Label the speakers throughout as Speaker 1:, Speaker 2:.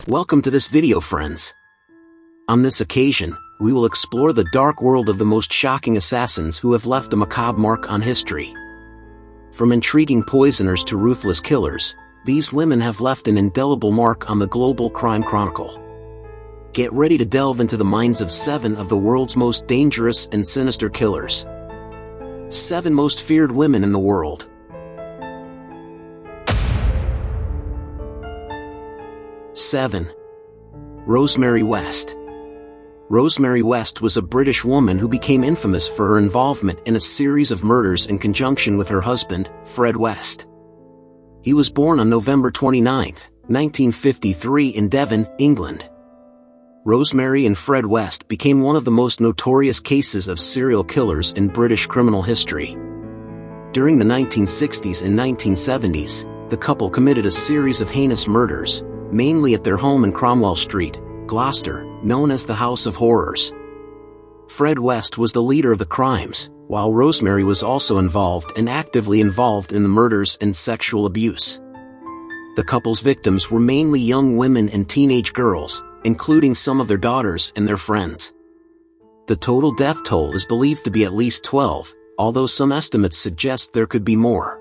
Speaker 1: Welcome to this video, friends. On this occasion, we will explore the dark world of the most shocking assassins who have left a macabre mark on history. From intriguing poisoners to ruthless killers, these women have left an indelible mark on the global crime chronicle. Get ready to delve into the minds of 7 of the world's most dangerous and sinister killers. 7 most feared women in the world. 7. Rosemary West. Rosemary West was a British woman who became infamous for her involvement in a series of murders in conjunction with her husband, Fred West. He was born on November 29, 1953 in Devon, England. Rosemary and Fred West became one of the most notorious cases of serial killers in British criminal history. During the 1960s and 1970s, the couple committed a series of heinous murders, mainly at their home in Cromwell Street, Gloucester, known as the House of Horrors. Fred West was the leader of the crimes, while Rosemary was also involved and actively involved in the murders and sexual abuse. The couple's victims were mainly young women and teenage girls, including some of their daughters and their friends. The total death toll is believed to be at least 12, although some estimates suggest there could be more.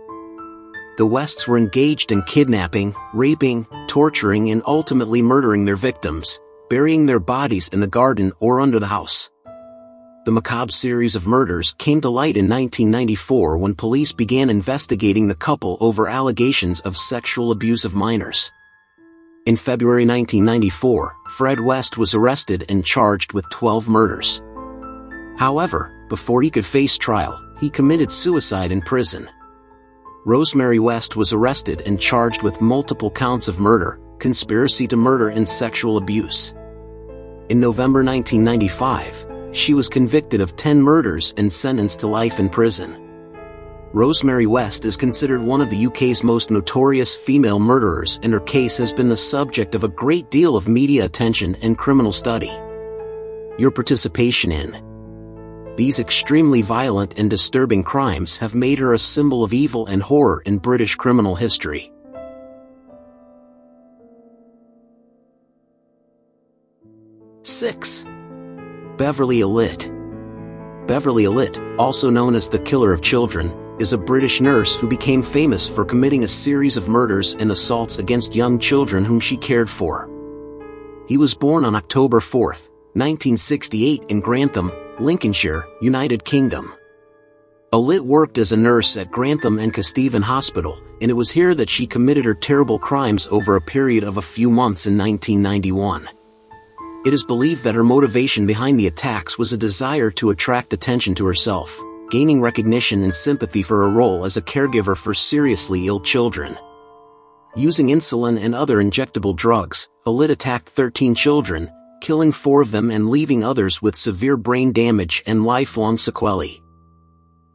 Speaker 1: The Wests were engaged in kidnapping, raping, torturing and ultimately murdering their victims, burying their bodies in the garden or under the house. The macabre series of murders came to light in 1994 when police began investigating the couple over allegations of sexual abuse of minors. In February 1994, Fred West was arrested and charged with 12 murders. However, before he could face trial, he committed suicide in prison. Rosemary West was arrested and charged with multiple counts of murder, conspiracy to murder and sexual abuse. In November 1995, she was convicted of 10 murders and sentenced to life in prison. Rosemary West is considered one of the UK's most notorious female murderers, and her case has been the subject of a great deal of media attention and criminal study. Your participation in these extremely violent and disturbing crimes have made her a symbol of evil and horror in British criminal history. Six. Beverly Allitt. Beverly Allitt, also known as the Killer of Children, is a British nurse who became famous for committing a series of murders and assaults against young children whom she cared for. He was born on October 4, 1968 in Grantham, Lincolnshire, United Kingdom. Allitt worked as a nurse at Grantham and Kesteven Hospital, and it was here that she committed her terrible crimes over a period of a few months in 1991. It is believed that her motivation behind the attacks was a desire to attract attention to herself, gaining recognition and sympathy for her role as a caregiver for seriously ill children. Using insulin and other injectable drugs, Allitt attacked 13 children, killing 4 of them and leaving others with severe brain damage and lifelong sequelae.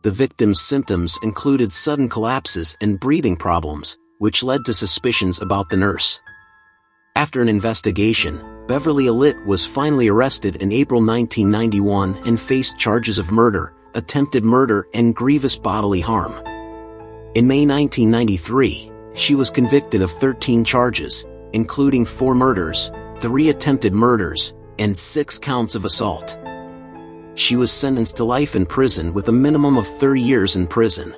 Speaker 1: The victims' symptoms included sudden collapses and breathing problems, which led to suspicions about the nurse. After an investigation, Beverly Allitt was finally arrested in April 1991 and faced charges of murder, attempted murder and grievous bodily harm. In May 1993, she was convicted of 13 charges, including 4 murders, 3 attempted murders, and 6 counts of assault. She was sentenced to life in prison with a minimum of 30 years in prison.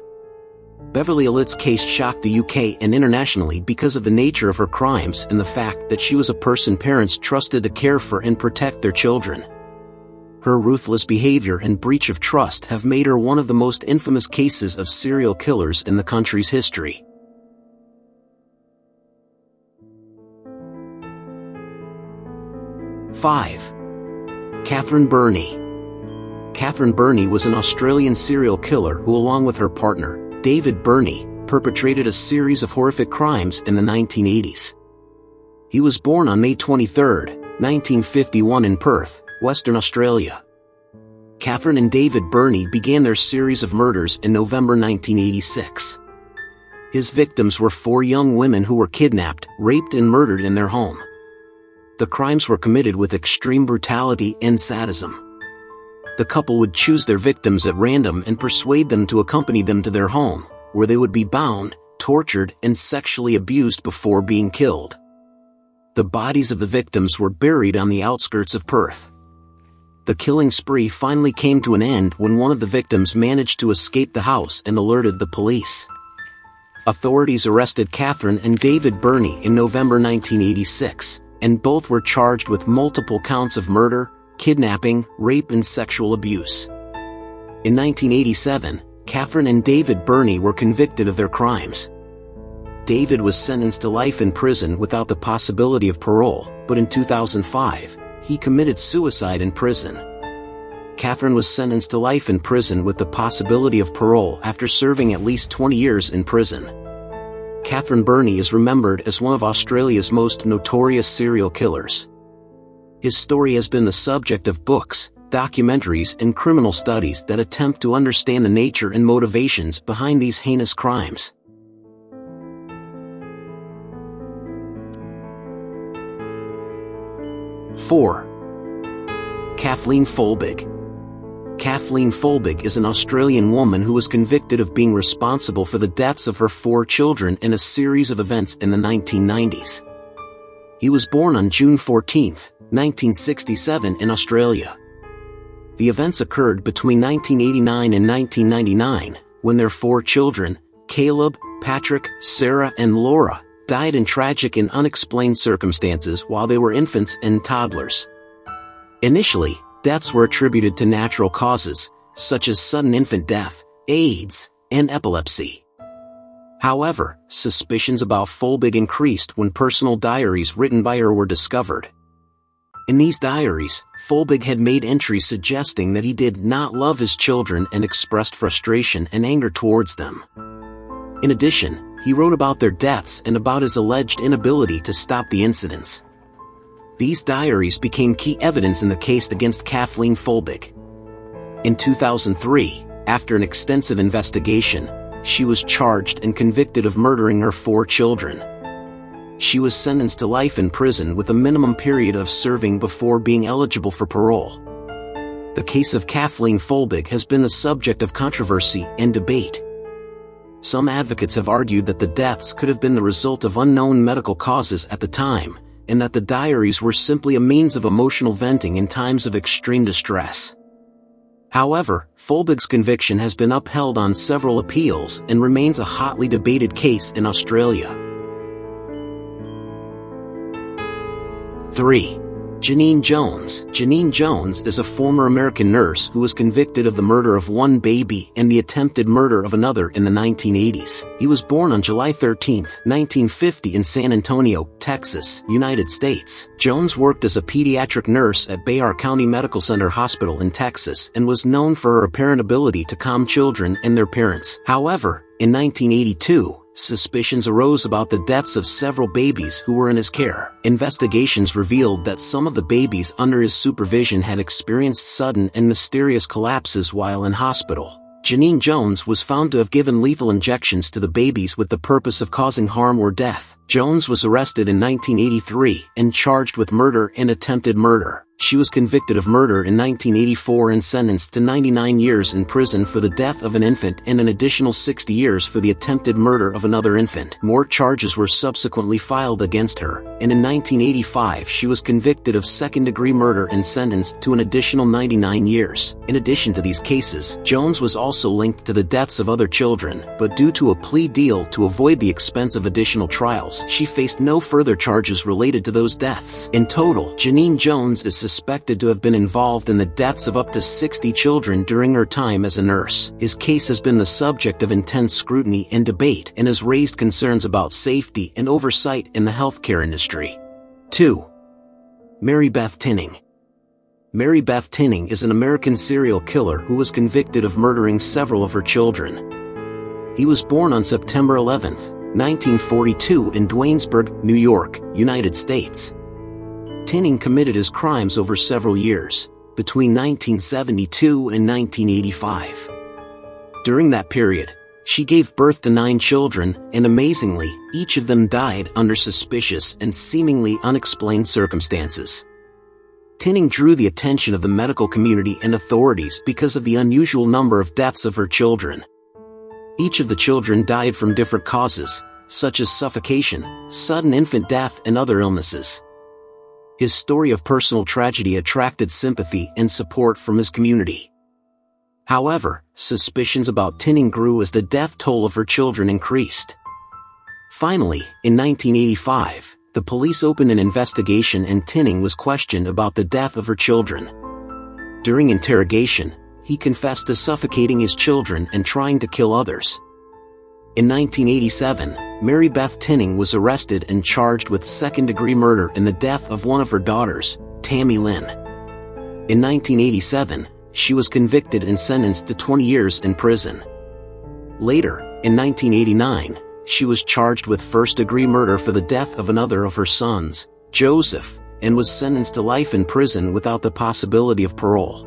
Speaker 1: Beverly Allitt's case shocked the UK and internationally because of the nature of her crimes and the fact that she was a person parents trusted to care for and protect their children. Her ruthless behavior and breach of trust have made her one of the most infamous cases of serial killers in the country's history. 5. Catherine Burney. Catherine Burney was an Australian serial killer who, along with her partner, David Burney, perpetrated a series of horrific crimes in the 1980s. He was born on May 23, 1951 in Perth, Western Australia. Catherine and David Burney began their series of murders in November 1986. His victims were 4 young women who were kidnapped, raped and murdered in their home. The crimes were committed with extreme brutality and sadism. The couple would choose their victims at random and persuade them to accompany them to their home, where they would be bound, tortured, and sexually abused before being killed. The bodies of the victims were buried on the outskirts of Perth. The killing spree finally came to an end when one of the victims managed to escape the house and alerted the police. Authorities arrested Catherine and David Burney in November 1986, and both were charged with multiple counts of murder, kidnapping, rape and sexual abuse. In 1987, Catherine and David Burney were convicted of their crimes. David was sentenced to life in prison without the possibility of parole, but in 2005, he committed suicide in prison. Catherine was sentenced to life in prison with the possibility of parole after serving at least 20 years in prison. Catherine Burney is remembered as one of Australia's most notorious serial killers. His story has been the subject of books, documentaries and criminal studies that attempt to understand the nature and motivations behind these heinous crimes. Four. Kathleen Folbig. Kathleen Folbig is an Australian woman who was convicted of being responsible for the deaths of her 4 children in a series of events in the 1990s. He was born on June 14, 1967 in Australia. The events occurred between 1989 and 1999, when their 4 children, Caleb, Patrick, Sarah and Laura, died in tragic and unexplained circumstances while they were infants and toddlers. Initially, deaths were attributed to natural causes, such as sudden infant death, AIDS, and epilepsy. However, suspicions about Folbig increased when personal diaries written by her were discovered. In these diaries, Folbig had made entries suggesting that he did not love his children and expressed frustration and anger towards them. In addition, he wrote about their deaths and about his alleged inability to stop the incidents. These diaries became key evidence in the case against Kathleen Folbig. In 2003, after an extensive investigation, she was charged and convicted of murdering her 4 children. She was sentenced to life in prison with a minimum period of serving before being eligible for parole. The case of Kathleen Folbig has been the subject of controversy and debate. Some advocates have argued that the deaths could have been the result of unknown medical causes at the time, and that the diaries were simply a means of emotional venting in times of extreme distress. However, Folbig's conviction has been upheld on several appeals and remains a hotly debated case in Australia. 3. Janine Jones. Janine Jones is a former American nurse who was convicted of the murder of 1 baby and the attempted murder of another in the 1980s. He was born on July 13, 1950 in San Antonio, Texas, United States. Jones worked as a pediatric nurse at Bexar County Medical Center Hospital in Texas and was known for her apparent ability to calm children and their parents. However, in 1982, suspicions arose about the deaths of several babies who were in his care. Investigations revealed that some of the babies under his supervision had experienced sudden and mysterious collapses while in hospital. Janine Jones was found to have given lethal injections to the babies with the purpose of causing harm or death. Jones was arrested in 1983 and charged with murder and attempted murder. She was convicted of murder in 1984 and sentenced to 99 years in prison for the death of an infant and an additional 60 years for the attempted murder of another infant. More charges were subsequently filed against her, and in 1985 she was convicted of second-degree murder and sentenced to an additional 99 years. In addition to these cases, Jones was also linked to the deaths of other children, but due to a plea deal to avoid the expense of additional trials, she faced no further charges related to those deaths. In total, Janine Jones is suspected to have been involved in the deaths of up to 60 children during her time as a nurse. His case has been the subject of intense scrutiny and debate and has raised concerns about safety and oversight in the healthcare industry. 2. Mary Beth Tinning. Mary Beth Tinning is an American serial killer who was convicted of murdering several of her children. He was born on September 11, 1942 in Duanesburg, New York, United States. Tinning committed his crimes over several years, between 1972 and 1985. During that period, she gave birth to 9 children, and amazingly, each of them died under suspicious and seemingly unexplained circumstances. Tinning drew the attention of the medical community and authorities because of the unusual number of deaths of her children. Each of the children died from different causes, such as suffocation, sudden infant death and other illnesses. His story of personal tragedy attracted sympathy and support from his community. However, suspicions about Tinning grew as the death toll of her children increased. Finally, in 1985, the police opened an investigation and Tinning was questioned about the death of her children. During interrogation, he confessed to suffocating his children and trying to kill others. In 1987, Mary Beth Tinning was arrested and charged with second-degree murder in the death of one of her daughters, Tammy Lynn. In 1987, she was convicted and sentenced to 20 years in prison. Later, in 1989, she was charged with first-degree murder for the death of another of her sons, Joseph, and was sentenced to life in prison without the possibility of parole.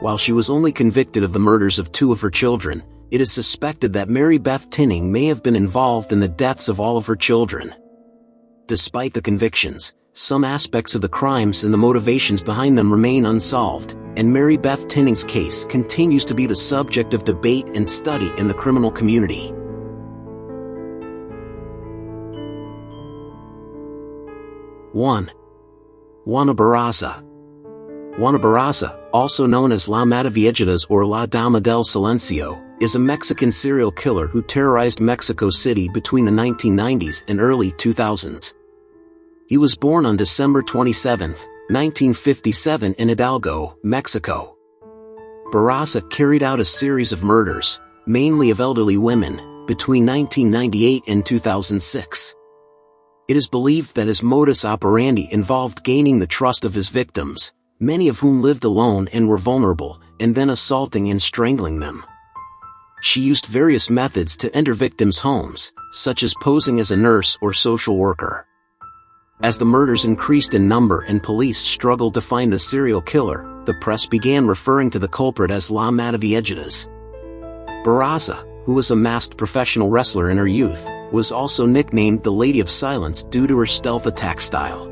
Speaker 1: While she was only convicted of the murders of 2 of her children, it is suspected that Mary Beth Tinning may have been involved in the deaths of all of her children. Despite the convictions, some aspects of the crimes and the motivations behind them remain unsolved, and Mary Beth Tinning's case continues to be the subject of debate and study in the criminal community. One. Juana Barraza. Juana Barraza, also known as La Mataviejitas or La Dama del Silencio, is a Mexican serial killer who terrorized Mexico City between the 1990s and early 2000s. He was born on December 27, 1957 in Hidalgo, Mexico. Barraza carried out a series of murders, mainly of elderly women, between 1998 and 2006. It is believed that his modus operandi involved gaining the trust of his victims, many of whom lived alone and were vulnerable, and then assaulting and strangling them. She used various methods to enter victims' homes, such as posing as a nurse or social worker. As the murders increased in number and police struggled to find the serial killer, the press began referring to the culprit as La Mataviejitas. Barraza, who was a masked professional wrestler in her youth, was also nicknamed the Lady of Silence due to her stealth attack style.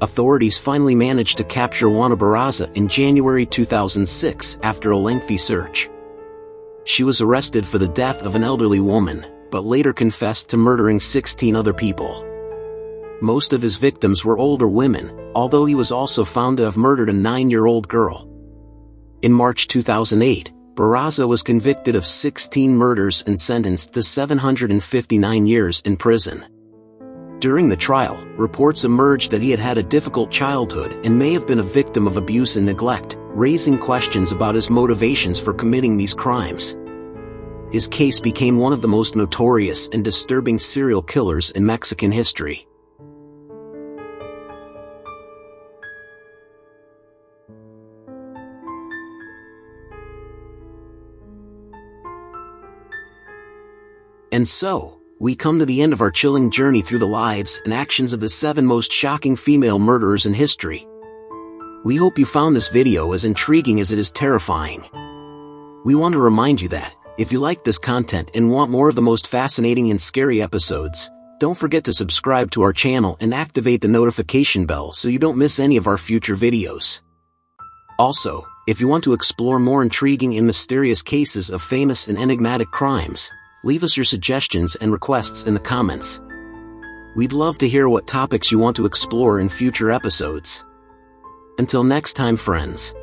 Speaker 1: Authorities finally managed to capture Juana Barraza in January 2006 after a lengthy search. She was arrested for the death of an elderly woman, but later confessed to murdering 16 other people. Most of his victims were older women, although he was also found to have murdered a 9-year-old girl. In March 2008, Barraza was convicted of 16 murders and sentenced to 759 years in prison. During the trial, reports emerged that he had had a difficult childhood and may have been a victim of abuse and neglect, raising questions about his motivations for committing these crimes. His case became one of the most notorious and disturbing serial killers in Mexican history. And so, we come to the end of our chilling journey through the lives and actions of the 7 most shocking female murderers in history. We hope you found this video as intriguing as it is terrifying. We want to remind you that, if you like this content and want more of the most fascinating and scary episodes, don't forget to subscribe to our channel and activate the notification bell so you don't miss any of our future videos. Also, if you want to explore more intriguing and mysterious cases of famous and enigmatic crimes, leave us your suggestions and requests in the comments. We'd love to hear what topics you want to explore in future episodes. Until next time, friends.